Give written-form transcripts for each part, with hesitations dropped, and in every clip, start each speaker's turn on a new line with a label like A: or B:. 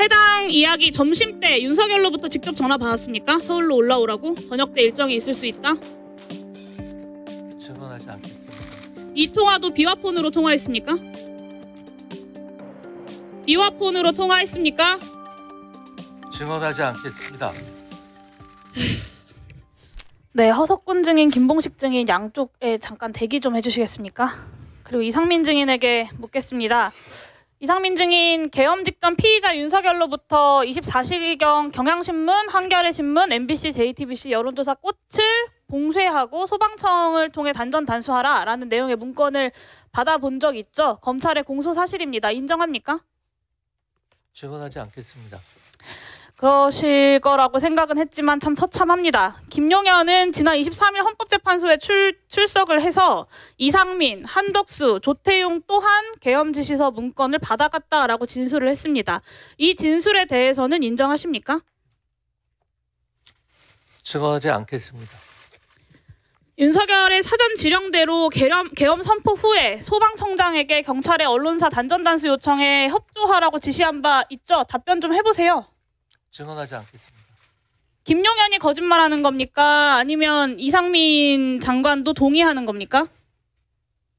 A: 해당 이야기 점심 때 윤석열로부터 직접 전화 받았습니까? 서울로 올라오라고? 저녁 때 일정이 있을 수 있다?
B: 증언하지 않겠습니다.
A: 이 통화도 비화폰으로 통화했습니까? 비화폰으로 통화했습니까?
B: 증언하지 않겠습니다.
A: 네, 허석군 증인, 김봉식 증인 양쪽에 잠깐 대기 좀 해주시겠습니까? 그리고 이상민 증인에게 묻겠습니다. 이상민 증인, 계엄 직전 피의자 윤석열로부터 24시경 경향신문, 한겨레신문, MBC, JTBC 여론조사 꽃을 봉쇄하고 소방청을 통해 단전 단수하라라는 내용의 문건을 받아본 적 있죠? 검찰의 공소 사실입니다. 인정합니까?
B: 증언하지 않겠습니다.
A: 그러실 거라고 생각은 했지만 참 처참합니다. 김용현은 지난 23일 헌법재판소에 출석을 해서 이상민, 한덕수, 조태용 또한 계엄 지시서 문건을 받아갔다라고 진술을 했습니다. 이 진술에 대해서는 인정하십니까?
B: 증언하지 않겠습니다.
A: 윤석열의 사전 지령대로 계엄 선포 후에 소방청장에게 경찰의 언론사 단전 단수 요청에 협조하라고 지시한 바 있죠? 답변 좀 해보세요.
B: 증언하지 않겠습니다.
A: 김용현이 거짓말하는 겁니까? 아니면 이상민 장관도 동의하는 겁니까?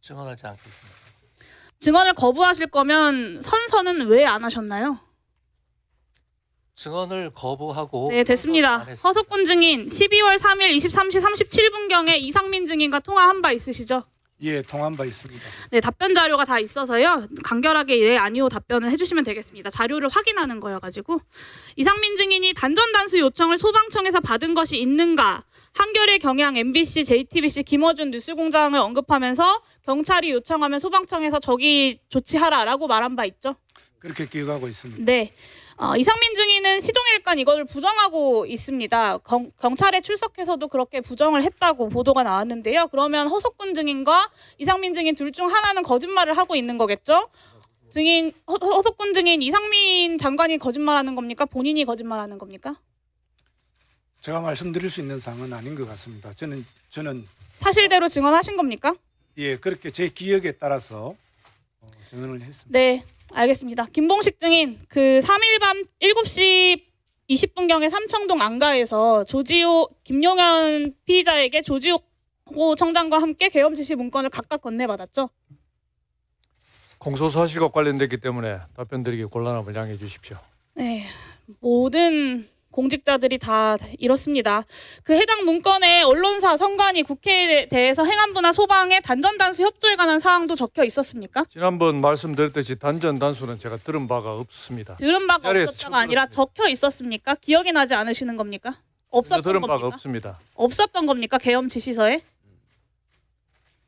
B: 증언하지 않겠습니다.
A: 증언을 거부하실 거면 선서는 왜 안 하셨나요?
B: 증언을 거부하고.
A: 네, 됐습니다. 허석군 증인, 12월 3일 23시 37분경에 이상민 증인과 통화한 바 있으시죠?
C: 예, 통화한 바 있습니다.
A: 네, 답변 자료가 다 있어서요. 간결하게 예, 아니오 답변을 해주시면 되겠습니다. 자료를 확인하는 거여가지고. 이상민 증인이 단전 단수 요청을 소방청에서 받은 것이 있는가? 한겨레, 경향, MBC, JTBC, 김어준 뉴스공장을 언급하면서 경찰이 요청하면 소방청에서 저기 조치하라라고 말한 바 있죠?
C: 그렇게 기억하고 있습니다.
A: 네. 이상민 증인은 시종일관 이걸 부정하고 있습니다. 경찰에 출석해서도 그렇게 부정을 했다고 보도가 나왔는데요. 그러면 허석군 증인과 이상민 증인 둘 중 하나는 거짓말을 하고 있는 거겠죠? 허석군 증인, 이상민 장관이 거짓말하는 겁니까? 본인이 거짓말하는 겁니까?
C: 제가 말씀드릴 수 있는 사항은 아닌 것 같습니다. 저는
A: 사실대로 증언하신 겁니까?
C: 예, 그렇게 제 기억에 따라서 증언을 했습니다.
A: 네. 알겠습니다. 김봉식 증인, 그 3일 밤 7시 20분경에 삼청동 안가에서 김용현 피의자에게 조지호 청장과 함께 계엄 지시 문건을 각각 건네받았죠?
D: 공소사실과 관련됐기 때문에 답변드리기 곤란함을 양해해 주십시오.
A: 네, 모든 공직자들이 다 이렇습니다. 그 해당 문건에 언론사, 선관위, 국회에 대해서 행안부나 소방에 단전 단수 협조에 관한 사항도 적혀 있었습니까?
D: 지난번 말씀드렸듯이 단전 단수는 제가 들은 바가 없습니다.
A: 들은 바가 없었다가 아니라 적혀 있었습니까? 기억이 나지 않으시는 겁니까? 없었던
D: 들은
A: 겁니까?
D: 바가 없습니다.
A: 없었던 겁니까? 계엄 지시서에?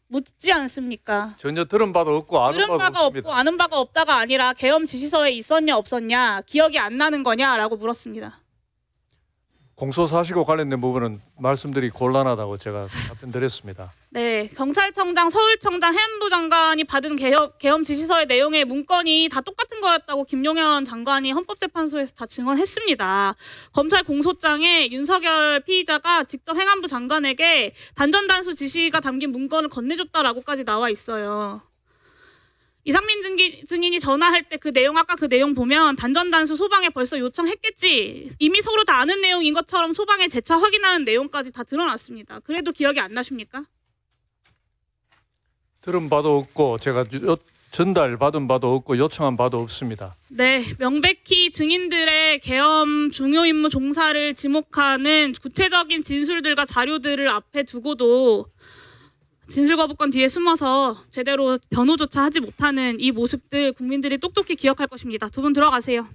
A: 묻지 않습니까?
D: 전혀 들은 바도 없고 아는
A: 들은
D: 바도
A: 바가
D: 없습니다.
A: 없고 아는 바가 없다가 아니라 계엄 지시서에 있었냐 없었냐, 기억이 안 나는 거냐라고 물었습니다.
D: 공소사실과 관련된 부분은 말씀드리기 곤란하다고 제가 답변드렸습니다.
A: 네, 경찰청장, 서울청장, 해안부 장관이 받은 계엄 지시서의 내용의 문건이 다 똑같은 거였다고 김용현 장관이 헌법재판소에서 다 증언했습니다. 검찰 공소장에 윤석열 피의자가 직접 행안부 장관에게 단전 단수 지시가 담긴 문건을 건네줬다라고까지 나와 있어요. 이상민 증인이 전화할 때 그 내용, 아까 그 내용 보면 단전 단수 소방에 벌써 요청했겠지, 이미 서로 다 아는 내용인 것처럼 소방에 재차 확인하는 내용까지 다 드러났습니다. 그래도 기억이 안 나십니까?
D: 들은 바도 없고 제가 전달받은 바도 없고 요청한 바도 없습니다.
A: 네, 명백히 증인들의 계엄 중요 임무 종사를 지목하는 구체적인 진술들과 자료들을 앞에 두고도 진술 거부권 뒤에 숨어서 제대로 변호조차 하지 못하는 이 모습들 국민들이 똑똑히 기억할 것입니다. 두 분 들어가세요.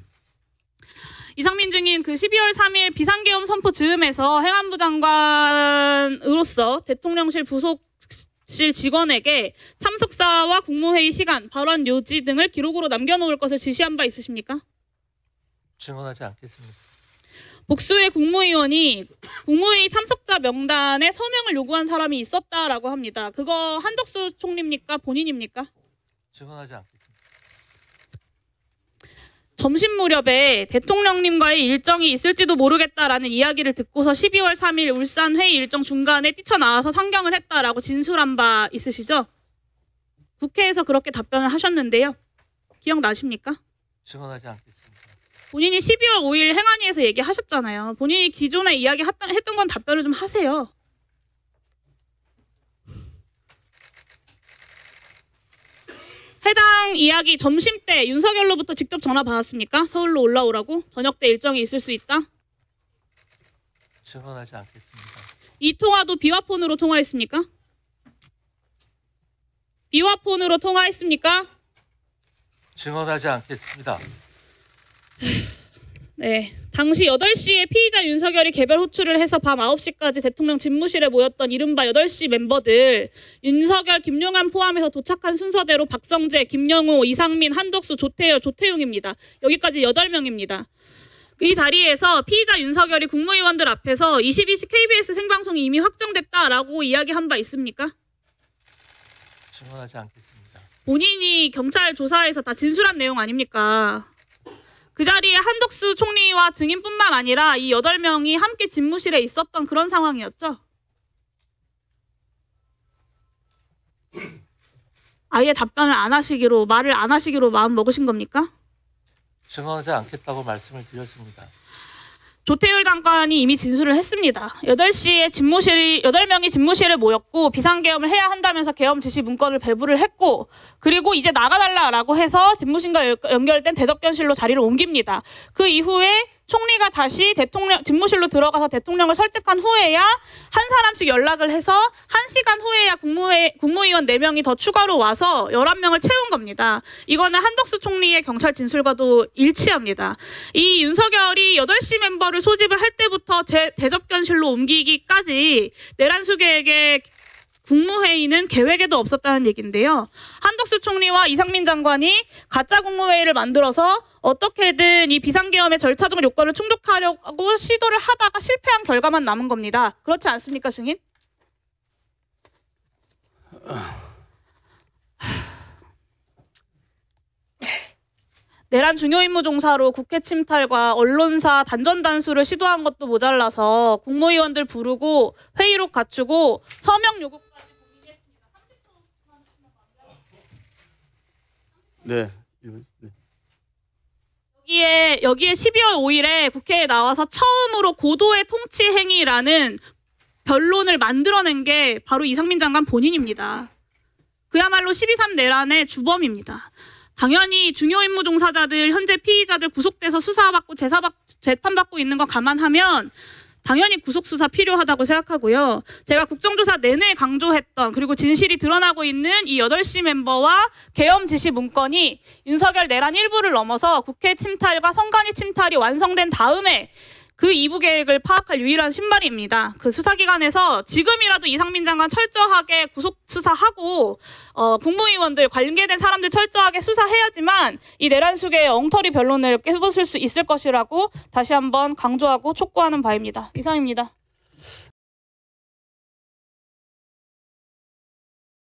A: 이상민 증인, 그 12월 3일 비상계엄 선포 즈음에서 행안부 장관으로서 대통령실 부속실 직원에게 참석사와 국무회의 시간, 발언 요지 등을 기록으로 남겨놓을 것을 지시한 바 있으십니까?
B: 증언하지 않겠습니다.
A: 복수의 국무위원이 국무회의 참석자 명단에 서명을 요구한 사람이 있었다라고 합니다. 그거 한덕수 총리입니까? 본인입니까?
B: 증언하지 않겠습니다.
A: 점심 무렵에 대통령님과의 일정이 있을지도 모르겠다라는 이야기를 듣고서 12월 3일 울산 회의 일정 중간에 뛰쳐나와서 상경을 했다라고 진술한 바 있으시죠? 국회에서 그렇게 답변을 하셨는데요. 기억나십니까?
B: 증언하지 않겠습니다.
A: 본인이 12월 5일 행안위에서 얘기하셨잖아요. 본인이 기존에 이야기했던 건 답변을 좀 하세요. 해당 이야기 점심 때 윤석열로부터 직접 전화 받았습니까? 서울로 올라오라고? 저녁 때 일정이 있을 수 있다?
B: 증언하지 않겠습니다.
A: 이 통화도 비화폰으로 통화했습니까? 비화폰으로 통화했습니까?
B: 증언하지 않겠습니다.
A: 네. 당시 8시에 피의자 윤석열이 개별 호출을 해서 밤 9시까지 대통령 집무실에 모였던 이른바 8시 멤버들, 윤석열, 김용한 포함해서 도착한 순서대로 박성재, 김영호, 이상민, 한덕수, 조태열, 조태용입니다. 여기까지 8명입니다. 이 자리에서 피의자 윤석열이 국무위원들 앞에서 22시 KBS 생방송이 이미 확정됐다라고 이야기한 바 있습니까?
B: 증언하지 않겠습니다.
A: 본인이 경찰 조사에서 다 진술한 내용 아닙니까? 그 자리에 한덕수 총리와 증인뿐만 아니라 이 8명이 함께 집무실에 있었던 그런 상황이었죠. 아예 답변을 안 하시기로, 말을 안 하시기로 마음 먹으신 겁니까?
B: 증언하지 않겠다고 말씀을 드렸습니다.
A: 조태열 장관이 이미 진술을 했습니다. 8명이 집무실에 모였고 비상계엄을 해야 한다면서 계엄 지시 문건을 배부를 했고, 그리고 이제 나가달라라고 해서 집무실과 연결된 대접견실로 자리를 옮깁니다. 그 이후에 총리가 다시 집무실로 들어가서 대통령을 설득한 후에야 한 사람씩 연락을 해서 1시간 후에야 국무위원 4명이 더 추가로 와서 11명을 채운 겁니다. 이거는 한덕수 총리의 경찰 진술과도 일치합니다. 이 윤석열이 8시 멤버를 소집을 할 때부터 대접견실로 옮기기까지 내란수계에게 국무회의는 계획에도 없었다는 얘기인데요. 한덕수 총리와 이상민 장관이 가짜 국무회의를 만들어서 어떻게든 이 비상계엄의 절차적 요건을 충족하려고 시도를 하다가 실패한 결과만 남은 겁니다. 그렇지 않습니까, 증인? 내란 중요임무 종사로 국회 침탈과 언론사 단전 단수를 시도한 것도 모자라서 국무위원들 부르고 회의록 갖추고 서명 요구까지
D: 네.
A: 여기에 12월 5일에 국회에 나와서 처음으로 고도의 통치 행위라는 변론을 만들어낸 게 바로 이상민 장관 본인입니다. 그야말로 12.3 내란의 주범입니다. 당연히 중요임무 종사자들, 현재 피의자들 구속돼서 수사받고 재판받고 있는 거 감안하면 당연히 구속수사 필요하다고 생각하고요. 제가 국정조사 내내 강조했던, 그리고 진실이 드러나고 있는 이 8시 멤버와 계엄 지시 문건이 윤석열 내란 일부를 넘어서 국회 침탈과 선관위 침탈이 완성된 다음에 그 2부 계획을 파악할 유일한 신발입니다. 그 수사기관에서 지금이라도 이상민 장관 철저하게 구속수사하고 국무위원들, 관계된 사람들 철저하게 수사해야지만 이 내란 수계의 엉터리 변론을 깨부술 수 있을 것이라고 다시 한번 강조하고 촉구하는 바입니다. 이상입니다.